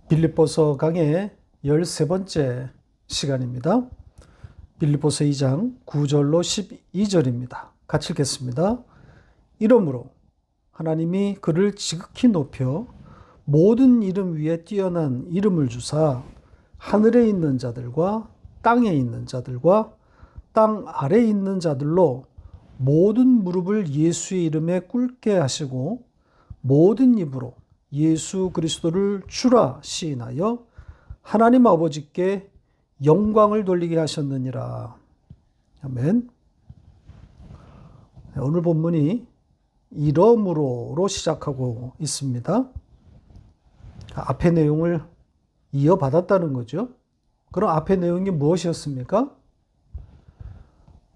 빌립보서 강의 13번째 시간입니다. 빌립보서 2장 9절로 12절입니다. 같이 읽겠습니다. 이러므로 하나님이 그를 지극히 높여 모든 이름 위에 뛰어난 이름을 주사 하늘에 있는 자들과 땅에 있는 자들과 땅 아래에 있는 자들로 모든 무릎을 예수의 이름에 꿇게 하시고 모든 입으로 예수 그리스도를 주라 시인하여 하나님 아버지께 영광을 돌리게 하셨느니라. 아멘. 오늘 본문이 이러므로로 시작하고 있습니다. 앞의 내용을 이어받았다는 거죠. 그럼 앞의 내용이 무엇이었습니까?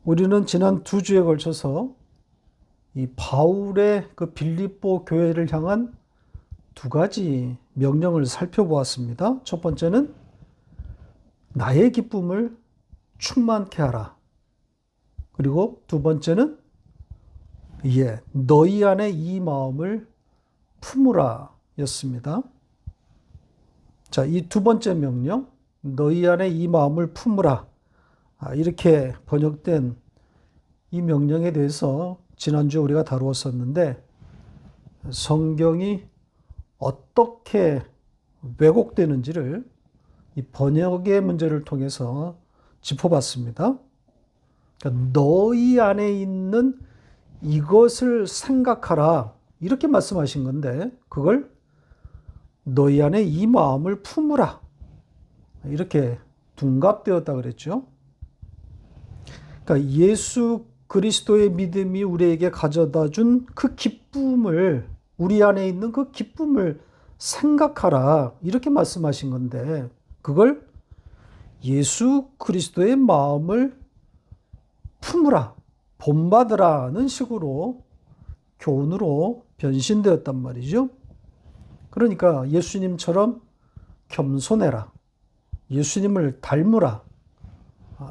우리는 지난 2주에 걸쳐서 이 바울의 그 빌립보 교회를 향한 2가지 명령을 살펴보았습니다. 첫 번째는 나의 기쁨을 충만케 하라. 그리고 두 번째는 너희 안에 이 마음을 품으라 였습니다. 자, 이 두 번째 명령, 너희 안에 이 마음을 품으라. 이렇게 번역된 이 명령에 대해서 지난주에 우리가 다루었었는데 성경이 어떻게 왜곡되는지를 이 번역의 문제를 통해서 짚어봤습니다. 그러니까 너희 안에 있는 이것을 생각하라 이렇게 말씀하신 건데 그걸 너희 안에 이 마음을 품으라 이렇게 둔갑되었다 그랬죠. 그러니까 예수 그리스도의 믿음이 우리에게 가져다 준 그 기쁨을 우리 안에 있는 그 기쁨을 생각하라 이렇게 말씀하신 건데 그걸 예수 그리스도의 마음을 품으라 본받으라는 식으로 교훈으로 변신되었단 말이죠. 그러니까 예수님처럼 겸손해라 예수님을 닮으라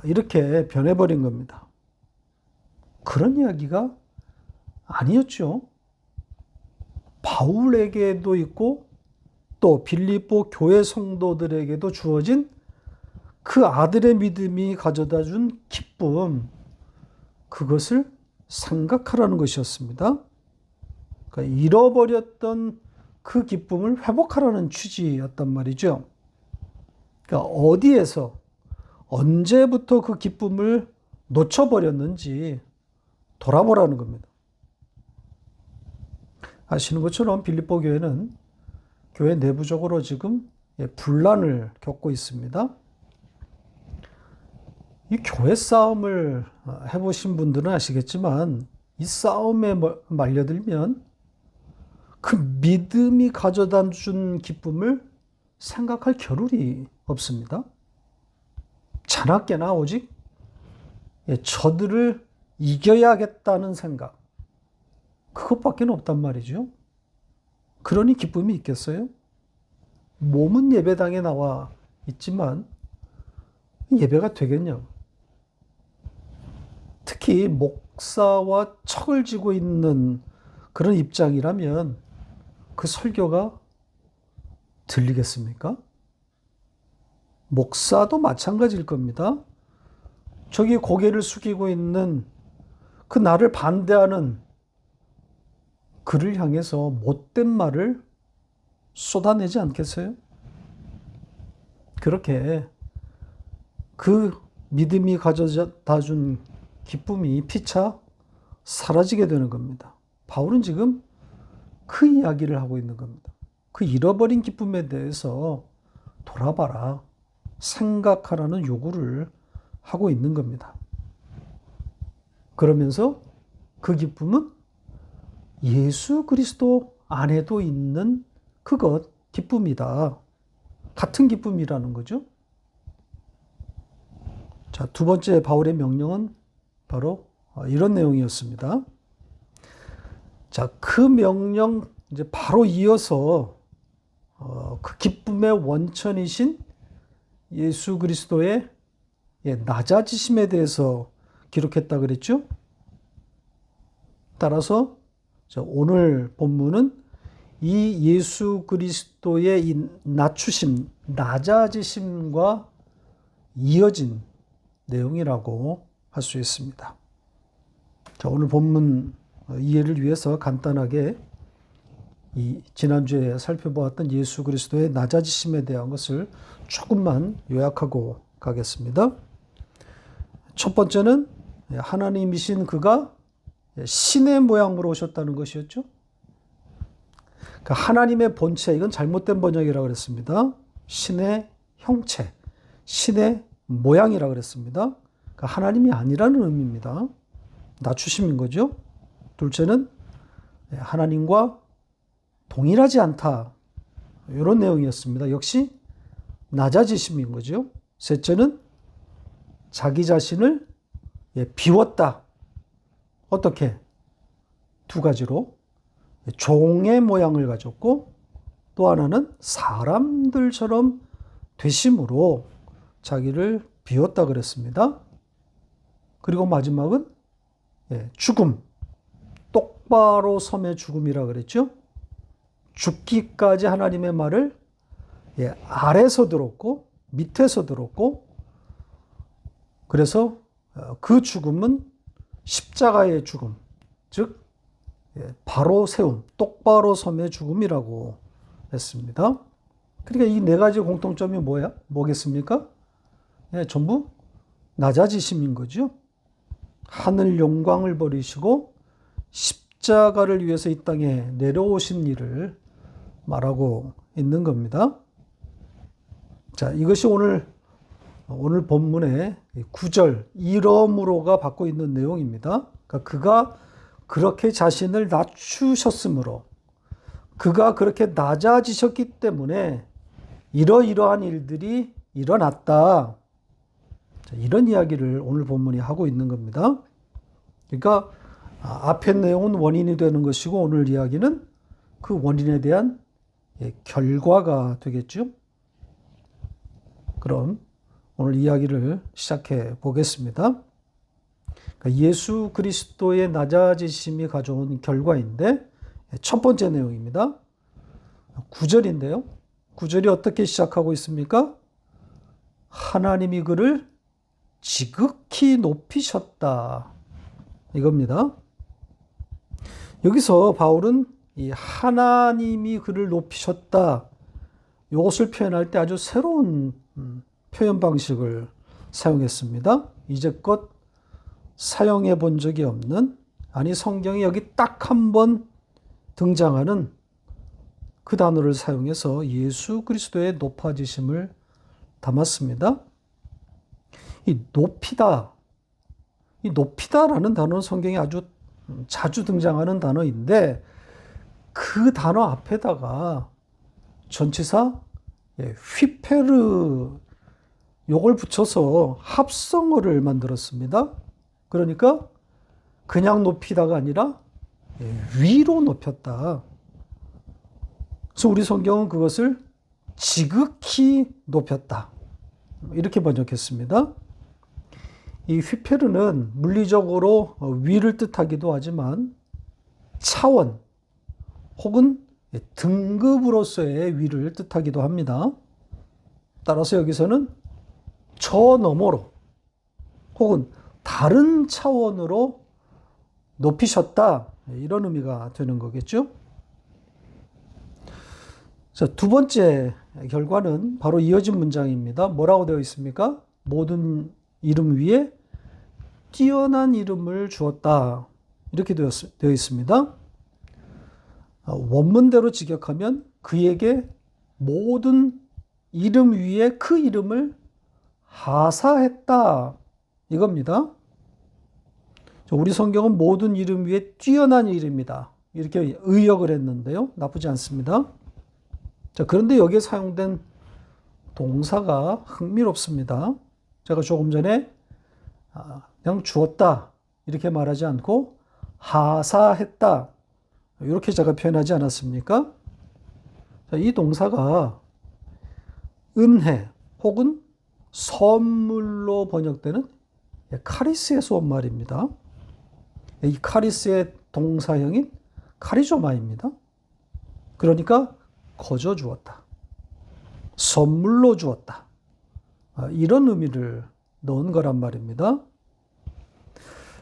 이렇게 변해버린 겁니다. 그런 이야기가 아니었죠. 바울에게도 있고 또 빌립보 교회 성도들에게도 주어진 그 아들의 믿음이 가져다 준 기쁨, 그것을 생각하라는 것이었습니다. 그러니까 잃어버렸던 그 기쁨을 회복하라는 취지였단 말이죠. 그러니까 어디에서 언제부터 그 기쁨을 놓쳐버렸는지 돌아보라는 겁니다. 아시는 것처럼 빌립보 교회는 교회 내부적으로 지금 분란을 겪고 있습니다. 이 교회 싸움을 해보신 분들은 아시겠지만 이 싸움에 말려들면 그 믿음이 가져다 준 기쁨을 생각할 겨를이 없습니다. 자나깨나 오직 저들을 이겨야겠다는 생각 그것밖에 없단 말이죠. 그러니 기쁨이 있겠어요? 몸은 예배당에 나와 있지만 예배가 되겠냐고. 특히 목사와 척을 쥐고 있는 그런 입장이라면 그 설교가 들리겠습니까? 목사도 마찬가지일 겁니다. 저기 고개를 숙이고 있는 그 나를 반대하는 그를 향해서 못된 말을 쏟아내지 않겠어요? 그렇게 그 믿음이 가져다 준 기쁨이 피차 사라지게 되는 겁니다. 바울은 지금 그 이야기를 하고 있는 겁니다. 그 잃어버린 기쁨에 대해서 돌아봐라, 생각하라는 요구를 하고 있는 겁니다. 그러면서 그 기쁨은 예수 그리스도 안에도 있는 그것, 기쁨이다. 같은 기쁨이라는 거죠. 자, 두 번째 바울의 명령은 바로 이런 내용이었습니다. 자, 그 명령 이제 바로 이어서 그 기쁨의 원천이신 예수 그리스도의 낮아지심에 대해서 기록했다 그랬죠. 따라서 오늘 본문은 이 예수 그리스도의 이 낮추심, 낮아지심과 이어진 내용이라고 할 수 있습니다. 자, 오늘 본문 이해를 위해서 간단하게 이 지난주에 살펴보았던 예수 그리스도의 낮아지심에 대한 것을 조금만 요약하고 가겠습니다. 첫 번째는 하나님이신 그가 신의 모양으로 오셨다는 것이었죠. 그러니까 하나님의 본체, 이건 잘못된 번역이라고 그랬습니다. 신의 형체, 신의 모양이라고 그랬습니다. 그러니까 하나님이 아니라는 의미입니다. 낮추심인 거죠. 둘째는 하나님과 동일하지 않다. 이런 내용이었습니다. 역시 낮아지심인 거죠. 셋째는 자기 자신을 비웠다. 어떻게? 두 가지로. 종의 모양을 가졌고 또 하나는 사람들처럼 되심으로 자기를 비웠다 그랬습니다. 그리고 마지막은 죽음, 똑바로 섬의 죽음이라 그랬죠. 죽기까지 하나님의 말을 아래서 들었고 밑에서 들었고, 그래서 그 죽음은 십자가의 죽음, 즉 바로 세움, 똑바로 섬의 죽음이라고 했습니다. 그러니까 이 네 가지 공통점이 뭐겠습니까? 전부 낮아지심인 거죠. 하늘 영광을 버리시고 십자가를 위해서 이 땅에 내려오신 일을 말하고 있는 겁니다. 자, 이것이 오늘 본문의 9절 이러므로가 받고 있는 내용입니다. 그러니까 그가 그렇게 자신을 낮추셨으므로, 그가 그렇게 낮아지셨기 때문에 이러이러한 일들이 일어났다. 자, 이런 이야기를 오늘 본문이 하고 있는 겁니다. 그러니까 앞의 내용은 원인이 되는 것이고 오늘 이야기는 그 원인에 대한 결과가 되겠죠. 그럼 오늘 이야기를 시작해 보겠습니다. 그러니까 예수 그리스도의 낮아지심이 가져온 결과인데 첫 번째 내용입니다. 9절인데요. 9절이 어떻게 시작하고 있습니까? 하나님이 그를 지극히 높이셨다. 이겁니다. 여기서 바울은 이 하나님이 그를 높이셨다, 이것을 표현할 때 아주 새로운 표현 방식을 사용했습니다. 이제껏 사용해 본 적이 없는, 아니 성경에 여기 딱 한 번 등장하는 그 단어를 사용해서 예수 그리스도의 높아지심을 담았습니다. 이 높이다라는 단어는 성경에 아주 자주 등장하는 단어인데 그 단어 앞에다가 전치사 휘페르 요걸 붙여서 합성어를 만들었습니다. 그러니까 그냥 높이다가 아니라 위로 높였다. 그래서 우리 성경은 그것을 지극히 높였다, 이렇게 번역했습니다. 이 휘페르는 물리적으로 위를 뜻하기도 하지만 차원 혹은 등급으로서의 위를 뜻하기도 합니다. 따라서 여기서는 저 너머로 혹은 다른 차원으로 높이셨다, 이런 의미가 되는 거겠죠. 자, 두 번째 결과는 바로 이어진 문장입니다. 뭐라고 되어 있습니까? 모든 이름 위에 뛰어난 이름을 주었다, 이렇게 되어 있습니다. 원문대로 직역하면 그에게 모든 이름 위에 그 이름을 하사했다, 이겁니다. 우리 성경은 모든 이름 위에 뛰어난 이름이다, 이렇게 의역을 했는데요. 나쁘지 않습니다. 자, 그런데 여기에 사용된 동사가 흥미롭습니다. 제가 조금 전에 그냥 주었다 이렇게 말하지 않고 하사했다 이렇게 제가 표현하지 않았습니까? 자, 이 동사가 은혜 혹은 선물로 번역되는 카리스에서 온 말입니다. 이 카리스의 동사형인 카리조마입니다. 그러니까 거저 주었다. 선물로 주었다. 이런 의미를 넣은 거란 말입니다.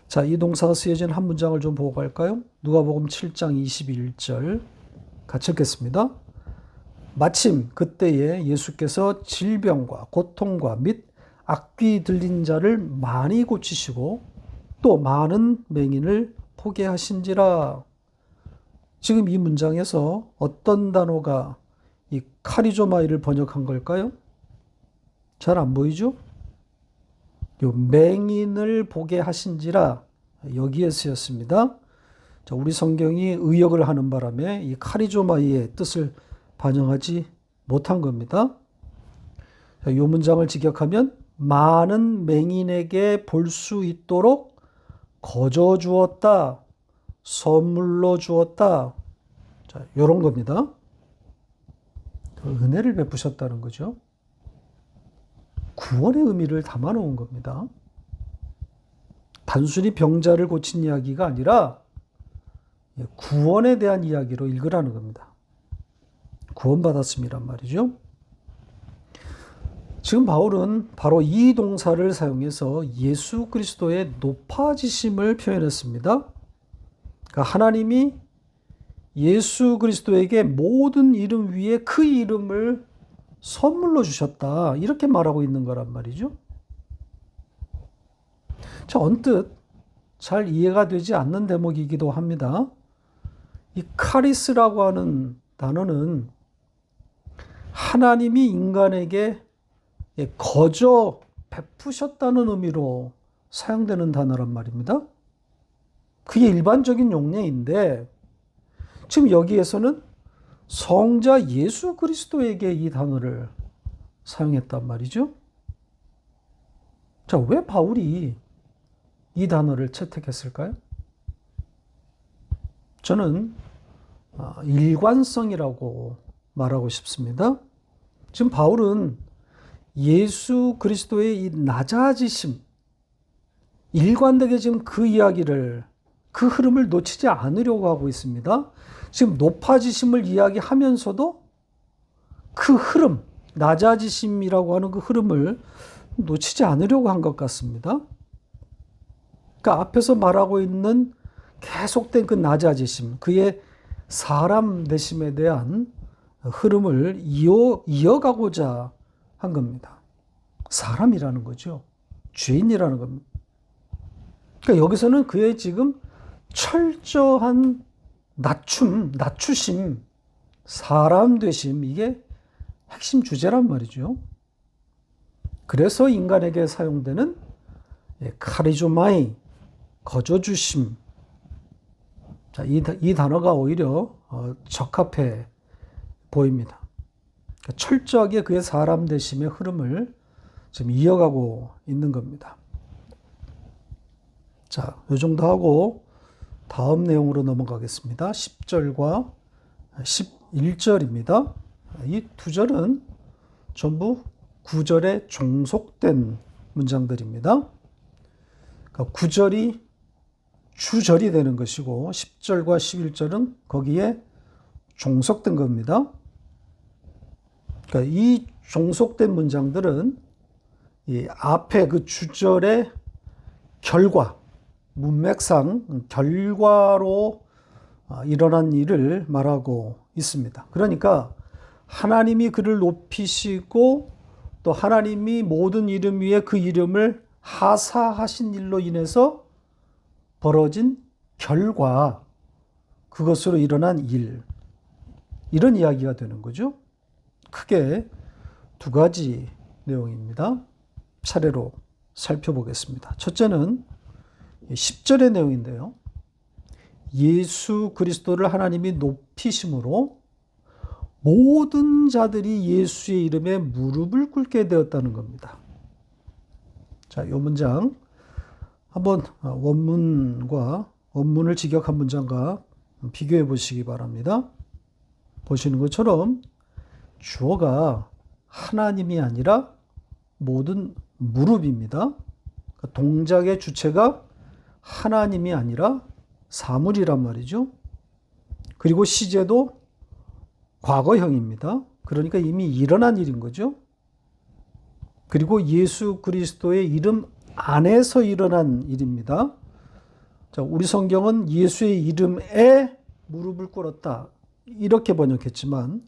자, 이 동사가 쓰여진 한 문장을 좀 보고 갈까요? 누가복음 7장 21절 같이 읽겠습니다. 마침 그때에 예수께서 질병과 고통과 및 악귀 들린 자를 많이 고치시고 또 많은 맹인을 포게 하신지라. 지금 이 문장에서 어떤 단어가 이 카리조마이를 번역한 걸까요? 잘 안 보이죠? 요 맹인을 보게 하신지라 여기에 쓰였습니다. 자, 우리 성경이 의역을 하는 바람에 이 카리조마이의 뜻을 반영하지 못한 겁니다. 자, 이 문장을 직역하면 많은 맹인에게 볼 수 있도록 거저 주었다, 선물로 주었다. 자, 이런 겁니다. 은혜를 베푸셨다는 거죠. 구원의 의미를 담아 놓은 겁니다. 단순히 병자를 고친 이야기가 아니라 구원에 대한 이야기로 읽으라는 겁니다. 구원받았음이란 말이죠. 지금 바울은 바로 이 동사를 사용해서 예수 그리스도의 높아지심을 표현했습니다. 그러니까 하나님이 예수 그리스도에게 모든 이름 위에 그 이름을 선물로 주셨다. 이렇게 말하고 있는 거란 말이죠. 자, 언뜻 잘 이해가 되지 않는 대목이기도 합니다. 이 카리스라고 하는 단어는 하나님이 인간에게 거저 베푸셨다는 의미로 사용되는 단어란 말입니다. 그게 일반적인 용례인데 지금 여기에서는 성자 예수 그리스도에게 이 단어를 사용했단 말이죠. 자, 왜 바울이 이 단어를 채택했을까요? 저는 일관성이라고 말하고 싶습니다. 지금 바울은 예수 그리스도의 이 낮아지심, 일관되게 지금 그 이야기를, 그 흐름을 놓치지 않으려고 하고 있습니다. 지금 높아지심을 이야기하면서도 그 흐름, 낮아지심이라고 하는 그 흐름을 놓치지 않으려고 한 것 같습니다. 그러니까 앞에서 말하고 있는 계속된 그 낮아지심, 그의 사람 되심에 대한 흐름을 이어가고자 한 겁니다. 사람이라는 거죠. 죄인이라는 겁니다. 그러니까 여기서는 그의 지금 철저한 낮추심, 사람 되심, 이게 핵심 주제란 말이죠. 그래서 인간에게 사용되는 카리조마이, 거저주심. 자, 이 단어가 오히려 적합해 보입니다. 그러니까 철저하게 그의 사람 되심의 흐름을 지금 이어가고 있는 겁니다. 자, 이 정도 하고 다음 내용으로 넘어가겠습니다. 10절과 11절입니다. 이 두 절은 전부 9절에 종속된 문장들입니다. 그러니까 9절이 주절이 되는 것이고 10절과 11절은 거기에 종속된 겁니다. 그러니까 이 종속된 문장들은 이 앞에 그 주절의 결과, 문맥상 결과로 일어난 일을 말하고 있습니다. 그러니까 하나님이 그를 높이시고 또 하나님이 모든 이름 위에 그 이름을 하사하신 일로 인해서 벌어진 결과, 그것으로 일어난 일, 이런 이야기가 되는 거죠. 크게 두 가지 내용입니다. 차례로 살펴보겠습니다. 첫째는 10절의 내용인데요. 예수 그리스도를 하나님이 높이심으로 모든 자들이 예수의 이름에 무릎을 꿇게 되었다는 겁니다. 자, 이 문장 한번 원문을 직역한 문장과 비교해 보시기 바랍니다. 보시는 것처럼 주어가 하나님이 아니라 모든 무릎입니다. 동작의 주체가 하나님이 아니라 사물이란 말이죠. 그리고 시제도 과거형입니다. 그러니까 이미 일어난 일인 거죠. 그리고 예수 그리스도의 이름 안에서 일어난 일입니다. 자, 우리 성경은 예수의 이름에 무릎을 꿇었다. 이렇게 번역했지만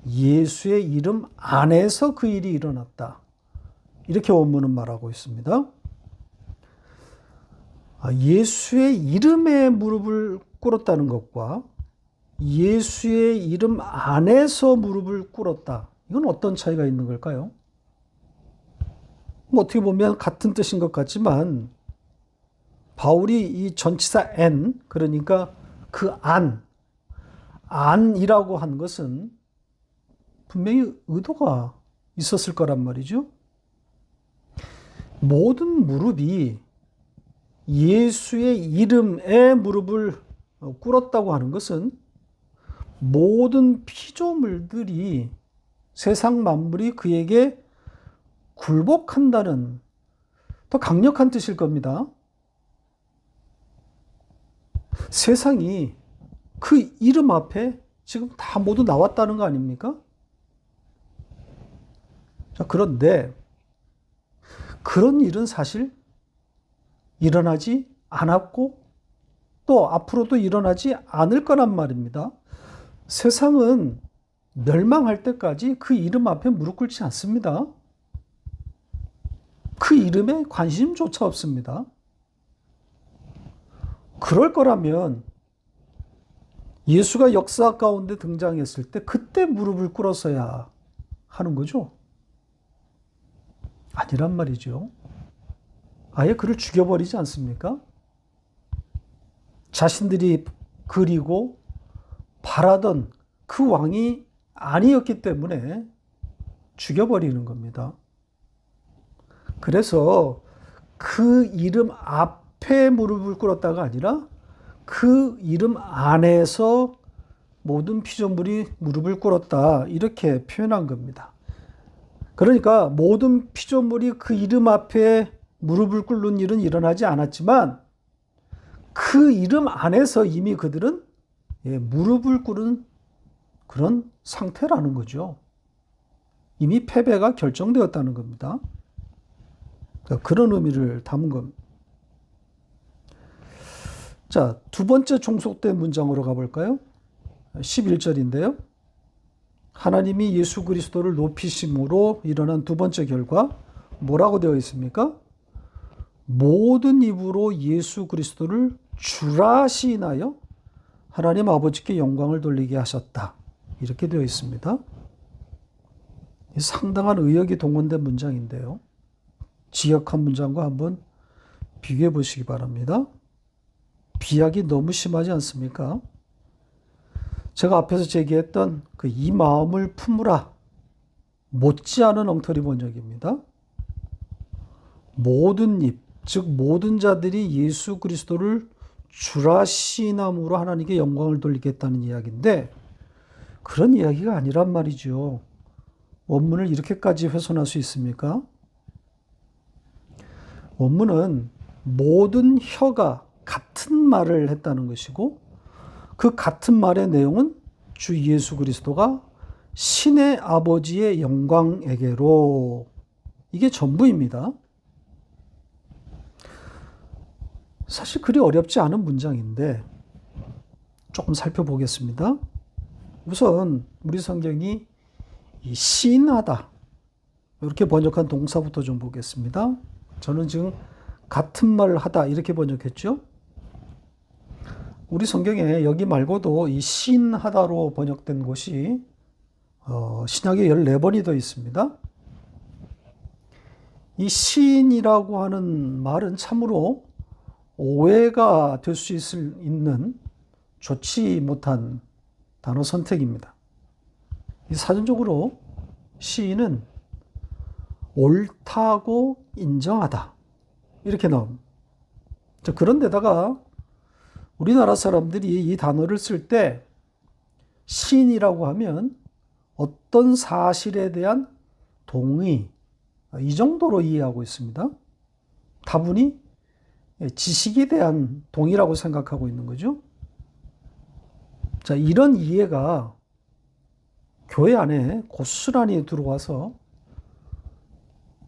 예수의 이름 안에서 그 일이 일어났다. 이렇게 원문은 말하고 있습니다. 예수의 이름에 무릎을 꿇었다는 것과 예수의 이름 안에서 무릎을 꿇었다. 이건 어떤 차이가 있는 걸까요? 뭐 어떻게 보면 같은 뜻인 것 같지만 바울이 이 전치사 n, 그러니까 그 안이라고 한 것은 분명히 의도가 있었을 거란 말이죠. 모든 무릎이 예수의 이름에 무릎을 꿇었다고 하는 것은 모든 피조물들이 세상 만물이 그에게 굴복한다는 더 강력한 뜻일 겁니다. 세상이 그 이름 앞에 지금 다 모두 나왔다는 거 아닙니까? 자, 그런데 그런 일은 사실 일어나지 않았고 또 앞으로도 일어나지 않을 거란 말입니다. 세상은 멸망할 때까지 그 이름 앞에 무릎 꿇지 않습니다. 그 이름에 관심조차 없습니다. 그럴 거라면 예수가 역사 가운데 등장했을 때 그때 무릎을 꿇었어야 하는 거죠. 아니란 말이죠. 아예 그를 죽여버리지 않습니까? 자신들이 그리고 바라던 그 왕이 아니었기 때문에 죽여버리는 겁니다. 그래서 그 이름 앞에 무릎을 꿇었다가 아니라 그 이름 안에서 모든 피조물이 무릎을 꿇었다. 이렇게 표현한 겁니다. 그러니까 모든 피조물이 그 이름 앞에 무릎을 꿇는 일은 일어나지 않았지만 그 이름 안에서 이미 그들은 무릎을 꿇은 그런 상태라는 거죠. 이미 패배가 결정되었다는 겁니다. 그런 의미를 담은 겁니다. 자, 두 번째 종속된 문장으로 가볼까요? 11절인데요. 하나님이 예수 그리스도를 높이심으로 일어난 두 번째 결과 뭐라고 되어 있습니까? 모든 입으로 예수 그리스도를 주라 시인하여 하나님 아버지께 영광을 돌리게 하셨다. 이렇게 되어 있습니다. 상당한 의역이 동원된 문장인데요. 지역한 문장과 한번 비교해 보시기 바랍니다. 비약이 너무 심하지 않습니까? 제가 앞에서 제기했던 그 이 마음을 품으라 못지않은 엉터리 번역입니다. 모든 입, 즉 모든 자들이 예수 그리스도를 주라 시인함으로 하나님께 영광을 돌리겠다는 이야기인데 그런 이야기가 아니란 말이죠. 원문을 이렇게까지 훼손할 수 있습니까? 원문은 모든 혀가 같은 말을 했다는 것이고 그 같은 말의 내용은 주 예수 그리스도가 신의 아버지의 영광에게로 이게 전부입니다. 사실 그리 어렵지 않은 문장인데 조금 살펴보겠습니다. 우선 우리 성경이 이 시인하다 이렇게 번역한 동사부터 좀 보겠습니다. 저는 지금 같은 말을 하다 이렇게 번역했죠. 우리 성경에 여기 말고도 이 시인하다로 번역된 곳이 신약에 14번이 더 있습니다. 이 시인이라고 하는 말은 참으로 오해가 될 수 있는 좋지 못한 단어 선택입니다. 이 사전적으로 시인은 옳다고 인정하다 이렇게 나옵니다. 그런데다가 우리나라 사람들이 이 단어를 쓸 때 시인이라고 하면 어떤 사실에 대한 동의 이 정도로 이해하고 있습니다. 다분히 지식에 대한 동의라고 생각하고 있는 거죠. 자, 이런 이해가 교회 안에 고스란히 들어와서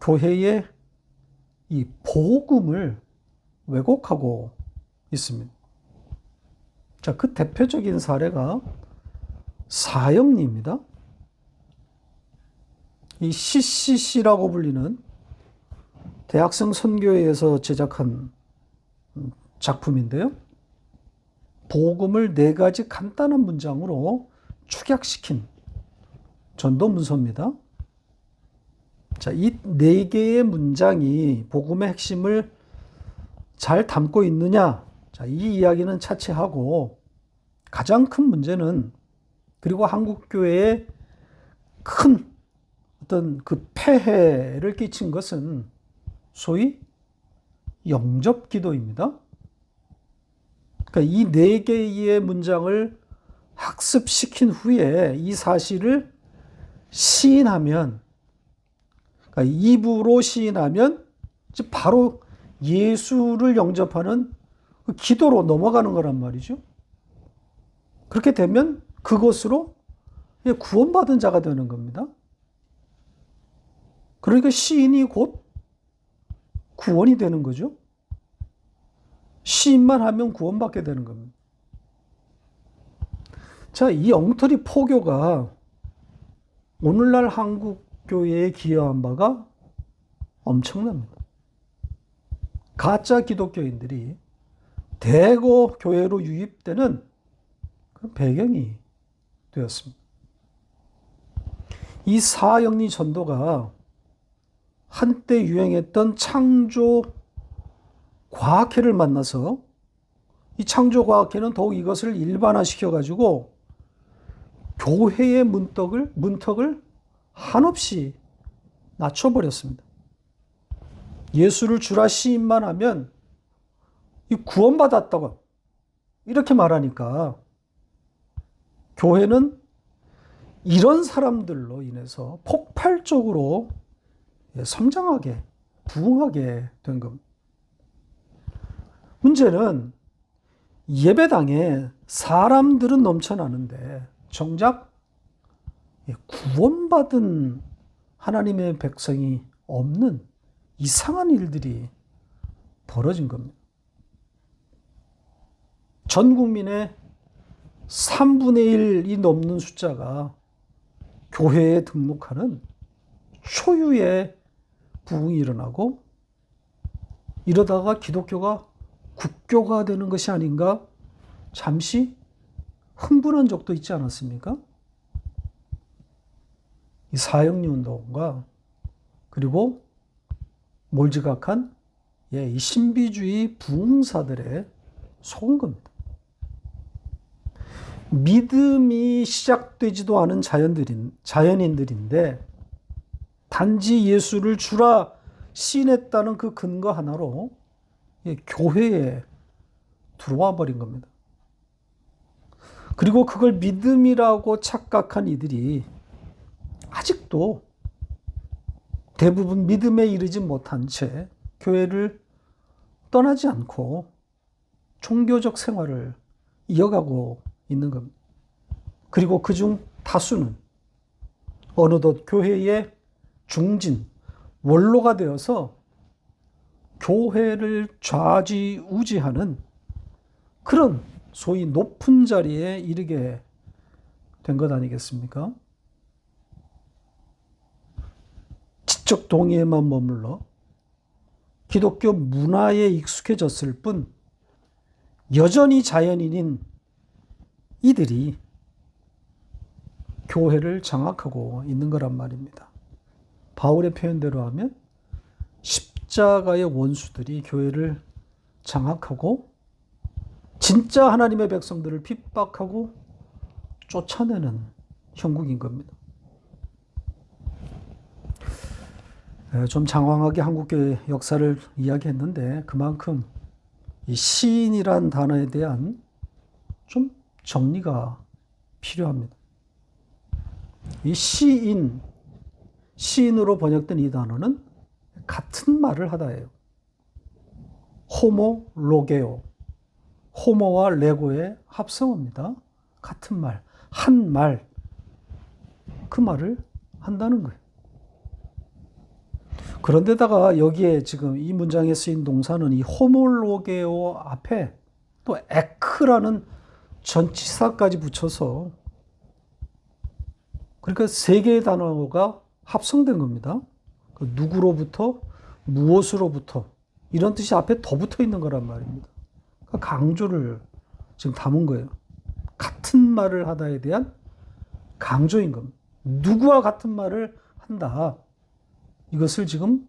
교회의 이 복음을 왜곡하고 있습니다. 자, 그 대표적인 사례가 사형리입니다. 이 CCC라고 불리는 대학생 선교회에서 제작한 작품인데요. 복음을 4가지 간단한 문장으로 축약시킨 전도 문서입니다. 자, 이 4개의 문장이 복음의 핵심을 잘 담고 있느냐? 자, 이 이야기는 차치하고 가장 큰 문제는, 그리고 한국교회에 큰 어떤 그 폐해를 끼친 것은 소위 영접기도입니다. 그러니까 이 4개의 문장을 학습시킨 후에 이 사실을 시인하면, 그러니까 입으로 시인하면 바로 예수를 영접하는 그 기도로 넘어가는 거란 말이죠. 그렇게 되면 그것으로 구원받은 자가 되는 겁니다. 그러니까 시인이 곧 구원이 되는 거죠. 시인만 하면 구원받게 되는 겁니다. 자, 이 엉터리 포교가 오늘날 한국 교회에 기여한 바가 엄청납니다. 가짜 기독교인들이 대거 교회로 유입되는 그런 배경이 되었습니다. 이 사형리 전도가 한때 유행했던 창조 과학회를 만나서 이 창조 과학회는 더욱 이것을 일반화시켜 가지고 교회의 문턱을 한없이 낮춰버렸습니다. 예수를 주라 시인만 하면 이 구원받았다고 이렇게 말하니까 교회는 이런 사람들로 인해서 폭발적으로 성장하게, 부흥하게 된 겁니다. 문제는 예배당에 사람들은 넘쳐나는데 정작 구원받은 하나님의 백성이 없는 이상한 일들이 벌어진 겁니다. 전 국민의 3분의 1이 넘는 숫자가 교회에 등록하는 초유의 부흥이 일어나고, 이러다가 기독교가 국교가 되는 것이 아닌가 잠시 흥분한 적도 있지 않았습니까? 이 사형리 운동과 그리고 몰지각한 이 신비주의 부흥사들의 속은 겁니다. 믿음이 시작되지도 않은 자연인들인데 단지 예수를 주라 시인했다는 그 근거 하나로 교회에 들어와 버린 겁니다. 그리고 그걸 믿음이라고 착각한 이들이 아직도 대부분 믿음에 이르지 못한 채 교회를 떠나지 않고 종교적 생활을 이어가고 있는 겁니다. 그리고 그중 다수는 어느덧 교회의 중진, 원로가 되어서 교회를 좌지우지하는 그런 소위 높은 자리에 이르게 된 것 아니겠습니까? 지적 동의에만 머물러 기독교 문화에 익숙해졌을 뿐 여전히 자연인인 이들이 교회를 장악하고 있는 거란 말입니다. 바울의 표현대로 하면 십자가의 원수들이 교회를 장악하고 진짜 하나님의 백성들을 핍박하고 쫓아내는 형국인 겁니다. 좀 장황하게 한국교회 역사를 이야기했는데 그만큼 이 시인이란 단어에 대한 좀 정리가 필요합니다. 이 시인으로 번역된 이 단어는 같은 말을 하다예요. 호모 로게오, 호모와 레고의 합성어입니다. 같은 말, 한 말. 그 말을 한다는 거예요. 그런데다가 여기에 지금 이 문장에 쓰인 동사는 이 호몰로게오 앞에 또 에크라는 전치사까지 붙여서 그러니까 세 개의 단어가 합성된 겁니다. 그 누구로부터 무엇으로부터 이런 뜻이 앞에 더 붙어 있는 거란 말입니다. 그러니까 강조를 지금 담은 거예요. 같은 말을 하다에 대한 강조인 겁니다. 누구와 같은 말을 한다. 이것을 지금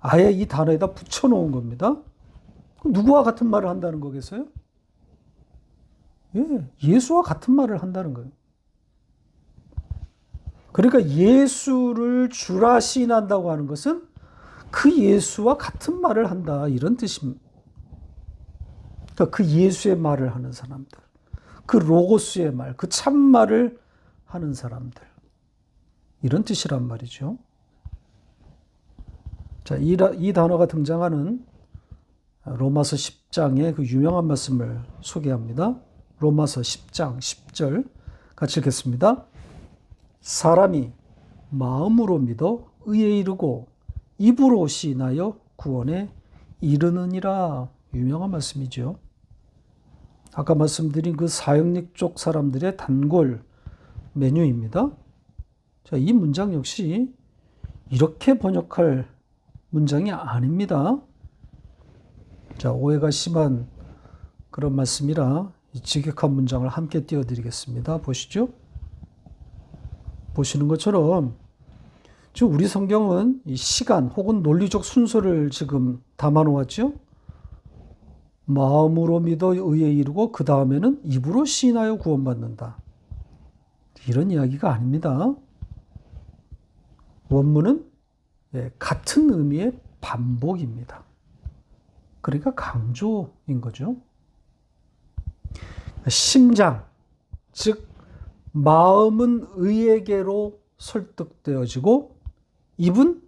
아예 이 단어에다 붙여놓은 겁니다. 그럼 누구와 같은 말을 한다는 거겠어요? 예, 예수와 같은 말을 한다는 거예요. 그러니까 예수를 주라 시인한다고 하는 것은 그 예수와 같은 말을 한다. 이런 뜻입니다. 그러니까 그 예수의 말을 하는 사람들, 그 로고스의 말, 그 참말을 하는 사람들. 이런 뜻이란 말이죠. 자, 이 단어가 등장하는 로마서 10장의 그 유명한 말씀을 소개합니다. 로마서 10장 10절 같이 읽겠습니다. 사람이 마음으로 믿어 의에 이르고 입으로 시인하여 구원에 이르느니라. 유명한 말씀이죠. 아까 말씀드린 그 사형릭 쪽 사람들의 단골 메뉴입니다. 자, 이 문장 역시 이렇게 번역할 문장이 아닙니다. 자, 오해가 심한 그런 말씀이라 이 직역한 문장을 함께 띄워드리겠습니다. 보시죠. 보시는 것처럼 지금 우리 성경은 이 시간 혹은 논리적 순서를 지금 담아 놓았죠. 마음으로 믿어 의에 이르고 그 다음에는 입으로 시인하여 구원받는다. 이런 이야기가 아닙니다. 원문은 같은 의미의 반복입니다. 그러니까 강조인 거죠. 심장, 즉 마음은 의에게로 설득되어지고 입은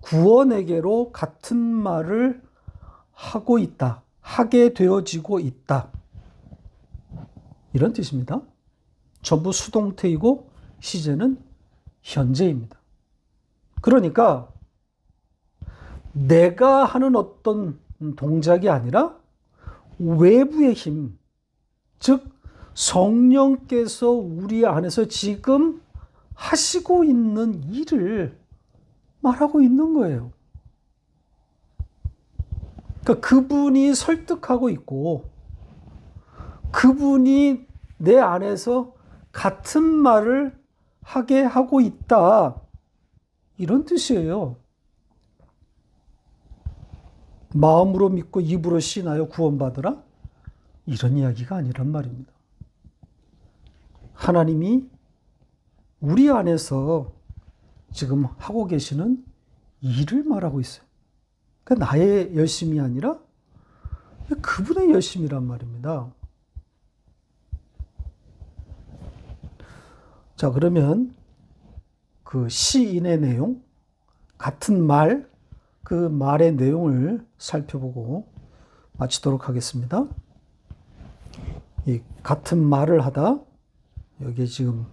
구원에게로 같은 말을 하고 있다. 하게 되어지고 있다. 이런 뜻입니다. 전부 수동태이고 시제는 현재입니다. 그러니까 내가 하는 어떤 동작이 아니라 외부의 힘, 즉 성령께서 우리 안에서 지금 하시고 있는 일을 말하고 있는 거예요. 그러니까 그분이 설득하고 있고 그분이 내 안에서 같은 말을 하게 하고 있다. 이런 뜻이에요. 마음으로 믿고 입으로 시인하여 구원받으라? 이런 이야기가 아니란 말입니다. 하나님이 우리 안에서 지금 하고 계시는 일을 말하고 있어요. 그러니까 나의 열심이 아니라 그분의 열심이란 말입니다. 자, 그러면 그 시인의 내용, 같은 말, 그 말의 내용을 살펴보고 마치도록 하겠습니다. 이 같은 말을 하다, 여기에 지금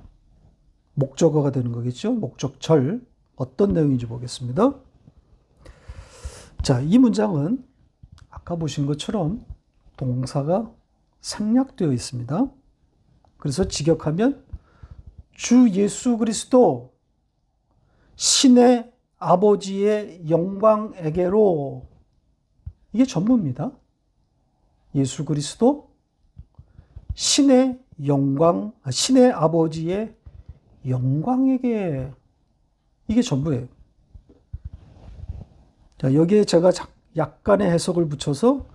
목적어가 되는 거겠죠? 목적절, 어떤 내용인지 보겠습니다. 자, 이 문장은 아까 보신 것처럼 동사가 생략되어 있습니다. 그래서 직역하면 주 예수 그리스도 신의 아버지의 영광에게로, 이게 전부입니다. 예수 그리스도 신의 영광, 신의 아버지의 영광에게, 이게 전부예요. 자, 여기에 제가 약간의 해석을 붙여서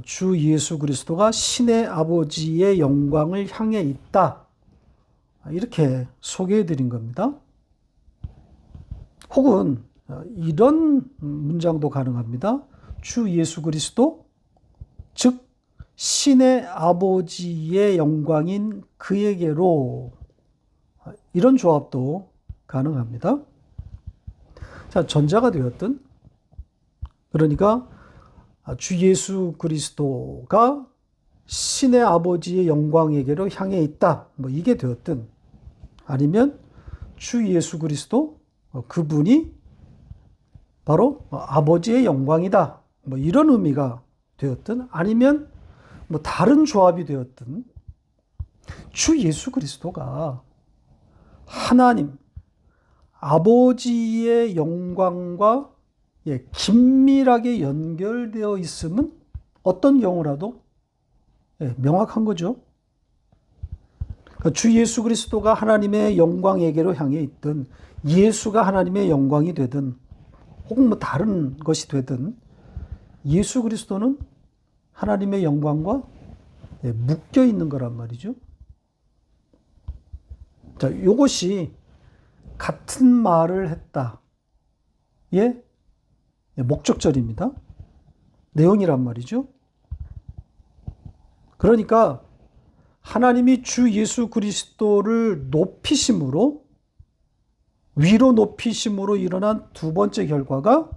주 예수 그리스도가 신의 아버지의 영광을 향해 있다. 이렇게 소개해 드린 겁니다. 혹은 이런 문장도 가능합니다. 주 예수 그리스도, 즉 신의 아버지의 영광인 그에게로, 이런 조합도 가능합니다. 자, 전자가 되었든, 그러니까 주 예수 그리스도가 신의 아버지의 영광에게로 향해 있다. 뭐 이게 되었든, 아니면 주 예수 그리스도 그분이 바로 아버지의 영광이다. 뭐 이런 의미가 되었든 아니면 뭐 다른 조합이 되었든 주 예수 그리스도가 하나님 아버지의 영광과 긴밀하게 연결되어 있음은 어떤 경우라도 명확한 거죠. 그러니까 주 예수 그리스도가 하나님의 영광에게로 향해 있든 예수가 하나님의 영광이 되든 혹은 뭐 다른 것이 되든 예수 그리스도는 하나님의 영광과 묶여 있는 거란 말이죠. 자, 이것이 같은 말을 했다. 예, 목적절입니다. 내용이란 말이죠. 그러니까 하나님이 주 예수 그리스도를 높이심으로 위로 높이심으로 일어난 두 번째 결과가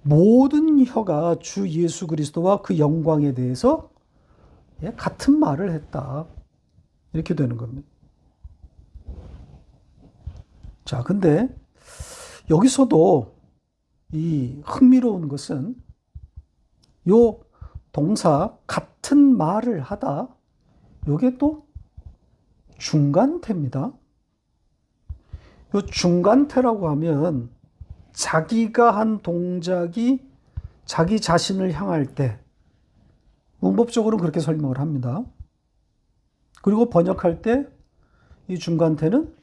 모든 혀가 주 예수 그리스도와 그 영광에 대해서 같은 말을 했다. 이렇게 되는 겁니다. 자, 근데 여기서도 이 흥미로운 것은 요 동사 같은 말을 하다, 요게 또 중간태입니다. 요 중간태라고 하면 자기가 한 동작이 자기 자신을 향할 때 문법적으로는 그렇게 설명을 합니다. 그리고 번역할 때 이 중간태는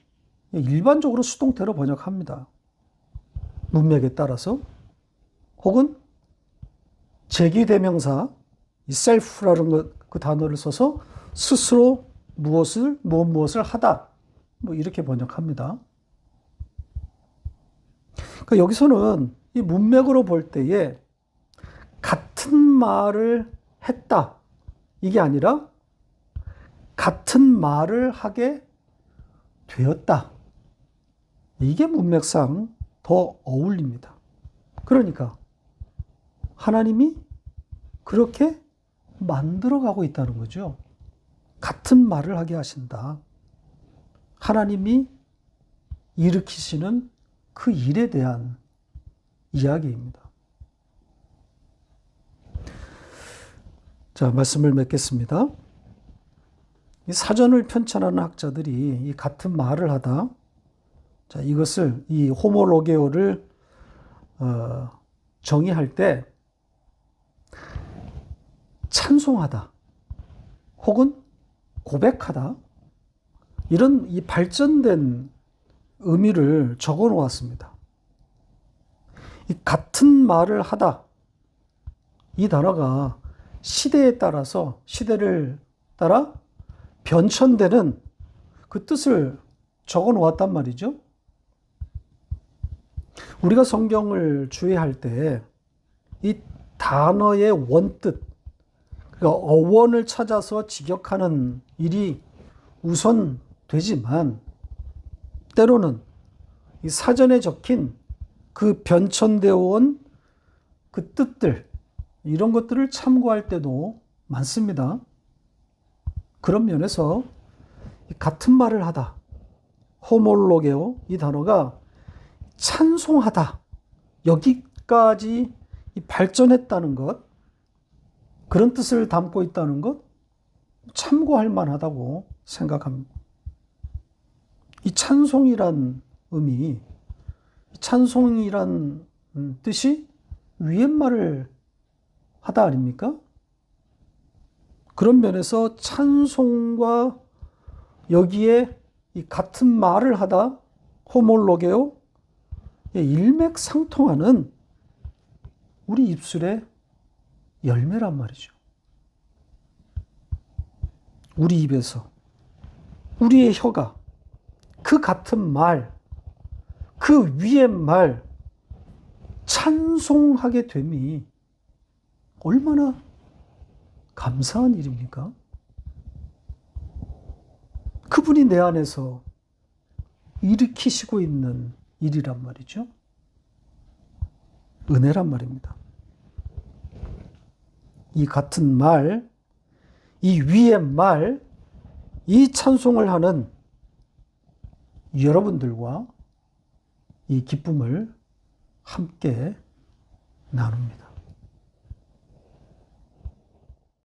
일반적으로 수동태로 번역합니다. 문맥에 따라서. 혹은 제기대명사 이 self라는 그 단어를 써서 스스로 무엇을 하다 뭐 이렇게 번역합니다. 그러니까 여기서는 이 문맥으로 볼 때에 같은 말을 했다 이게 아니라 같은 말을 하게 되었다. 이게 문맥상 더 어울립니다. 그러니까 하나님이 그렇게 만들어가고 있다는 거죠. 같은 말을 하게 하신다. 하나님이 일으키시는 그 일에 대한 이야기입니다. 자, 말씀을 맺겠습니다. 이 사전을 편찬하는 학자들이 이 같은 말을 하다, 자, 이것을 이 호모로게오를 정의할 때 찬송하다 혹은 고백하다 이런 이 발전된 의미를 적어 놓았습니다. 이 같은 말을 하다 이 단어가 시대에 따라서 시대를 따라 변천되는 그 뜻을 적어 놓았단 말이죠. 우리가 성경을 주의할 때 이 단어의 원뜻, 그러니까 어원을 찾아서 직역하는 일이 우선 되지만 때로는 이 사전에 적힌 그 변천되어 온 그 뜻들 이런 것들을 참고할 때도 많습니다. 그런 면에서 같은 말을 하다, 호몰로게오 이 단어가 찬송하다 여기까지 발전했다는 것, 그런 뜻을 담고 있다는 것 참고할 만하다고 생각합니다. 이 찬송이란 의미, 찬송이란 뜻이 위에말을 하다 아닙니까? 그런 면에서 찬송과 여기에 이 같은 말을 하다, 호몰로게오, 일맥상통하는 우리 입술의 열매란 말이죠. 우리 입에서, 우리의 혀가 그 같은 말, 그 위의 말, 찬송하게 됨이 얼마나 감사한 일입니까? 그분이 내 안에서 일으키시고 있는 일이란 말이죠. 은혜란 말입니다. 이 같은 말, 이 위의 말, 이 찬송을 하는 여러분들과 이 기쁨을 함께 나눕니다.